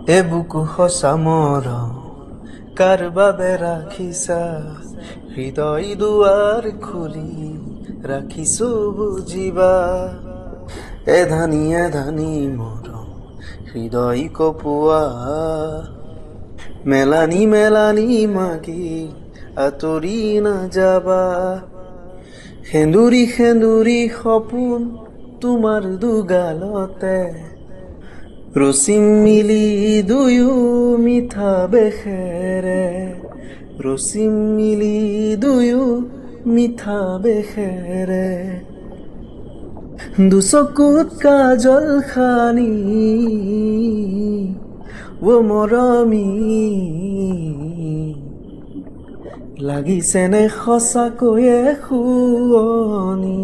এ বুকু সঁচা মৰম কাৰ বাবে ৰাখিছা হৃদয় দুৱাৰ খুলি ৰাখিছো বুজিবা এধানি মৰম হৃদয় কপোৱা মেলানি মাগি আঁতৰি নাযাবা সেন্দুৰী সপোন তোমাৰ দুগালতে ৰচিম মিলি দুয়ো মিঠা বেখেৰে ৰচিম মিলি দুয়ো মিঠা বেখেৰে দুচকুত কাজল খানি ও মৰমী লাগিছেনে সঁচাকৈয়ে শুৱনি